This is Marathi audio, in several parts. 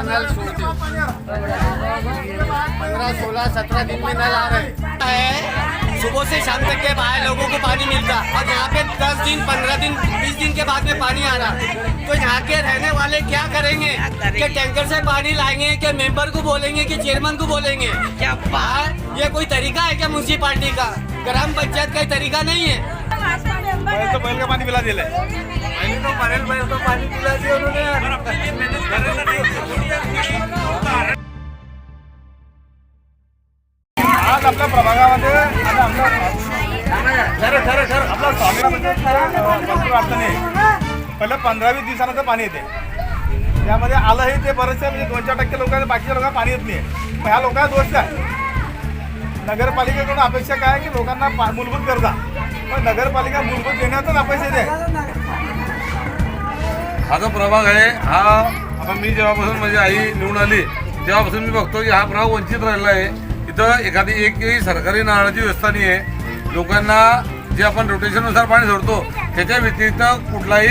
का नल छोड़ते हो? 15, 16, 17 दिन में नल आ रहे हैं। सुबह से शाम तक के बाहर लोगों को पानी मिलता और यहाँ पे 10 दिन, 15 दिन, 20 दिन के बाद में पानी आ रहा। तो यहाँ के रहने वाले क्या करेंगे? कि टैंकर से पानी लाएंगे, कि मेंबर को बोलेंगे, कि चेयरमैन को बोलेंगे? क्या बात, ये कोई तरीका है क्या म्यूनसिपालिटी का? ग्राम पंचायत का तरीका नहीं है। तो बैल का पानी पिला दिले, बैल तो पानी पिला दिया उन्होंने। आज आपल्या प्रभागामध्ये आता आपला स्वामीमध्ये भरपूर अडचणी आहे. पहिलं 15-20 दिवसानंतर पाणी येते. त्यामध्ये आलंही ते बरेचसे म्हणजे 2-4% लोकांना, बाकीच्या लोकांना पाणी येत नाही. ह्या लोकांना दोष आहे. नगरपालिकेकडून अपेक्षा काय की लोकांना मूलभूत गरजा, पण नगरपालिका मूलभूत देण्यातच अपेक्षा आहे. हा जो प्रभाग आहे हा आता मी जेव्हापासून माझी आई निवडून आली तेव्हापासून मी बघतो की हा प्रभाग वंचित राहिला आहे. इथं एखादी एकही सरकारी नळाची व्यवस्था नाही आहे. लोकांना जे आपण रोटेशननुसार पाणी सोडतो त्याच्या व्यतिरिक्त कुठलाही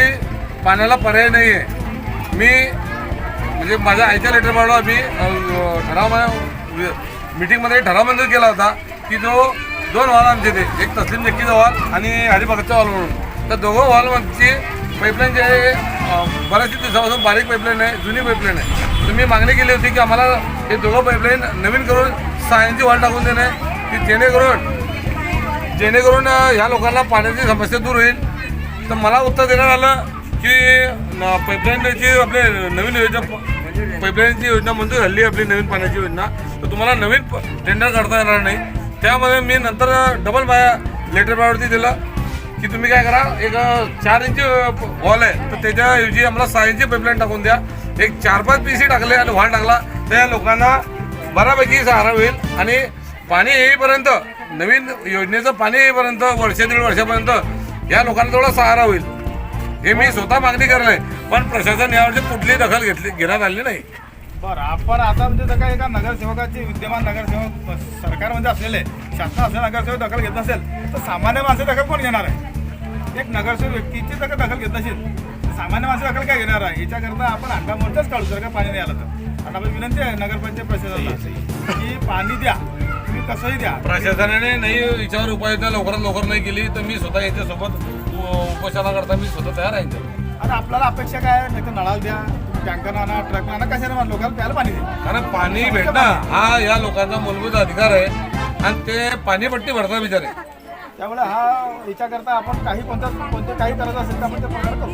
पाण्याला पर्याय नाही आहे. मी म्हणजे माझ्या आईच्या लेटर पाडला मी ठराव मीटिंगमध्ये ठराव मंजूर केला होता की जो 2 वॉल आमचे ते एक तस्लीम जक्कीचा वॉल आणि हरिभगतचा वॉल म्हणून, तर दोघं वॉलवरची पाईपलाईन जे आहे बऱ्याच दिवसापासून बारीक पाईपलाईन आहे, जुनी पाईपलाईन आहे. तर मी मागणी केली होती की आम्हाला हे दोघं पाईपलाईन नवीन करून 6 इंची वॉल टाकून देणे की जेणेकरून ह्या लोकांना पाण्याची समस्या दूर होईल. तर मला उत्तर देण्यात आलं की पाईपलाईनची आपले नवीन योजना, पाईपलाईनची योजना मंजूर झाली आपली नवीन पाण्याची योजना, तर तुम्हाला नवीन टेंडर काढता येणार नाही. त्यामध्ये मी नंतर डबल माझ्या लेटर पॅडवरती दिलं की तुम्ही काय करा, एक 4 इंची वॉल आहे तर त्याच्याऐवजी आम्हाला 6 इंची पाईपलाईन टाकून द्या. एक 4-5 पीसी टाकले आणि वॉल टाकला तर या लोकांना बऱ्यापैकी सहारा होईल. आणि पाणी येईपर्यंत, नवीन योजनेचं पाणी येईपर्यंत वर्ष 1.5 वर्षापर्यंत या लोकांना थोडा सहारा होईल. हे मी स्वतः मागणी करले, पण प्रशासन यावरची कुठलीही दखल घेण्यात आली नाही. बरं, आपण आता म्हणजे जर का एका नगरसेवकाची, विद्यमान नगरसेवक सरकारमध्ये असलेले, शासन असलेले नगरसेवक दखल घेत नसेल तर सामान्य माणसं दखल कोण घेणार आहे? एक नगरसेवक व्यक्तीची जर दखल घेत नसेल तर सामान्य माणसं दखल काय घेणार आहे? याच्याकरता आपण अंगामोर्चाच काढू जर का पाणी नाही आलं तर. आणि आपण विनंती आहे नगरपंचायत प्रशासनाला की पाणी द्या, तुम्ही कसंही द्या. प्रशासनाने नाही याच्यावर उपाययोजना लवकरात लवकर नाही केली तर मी स्वतः याच्यासोबत उपोषणाकरता मी स्वतः तयार आहे. आणि आपल्याला अपेक्षा काय आहे? नाही तर नळाला द्या, टँकर आणा, ट्रक आणा, कशाने लोकांना प्यायला पाणी द्या. कारण पाणी भेटणं हा या लोकांचा मूलभूत अधिकार आहे आणि ते पाणीपट्टी भरता बिचारे. त्यामुळे हा याच्याकरता आपण काही कोणते काही करायचं असेल तर आपण ते प्रकार करू.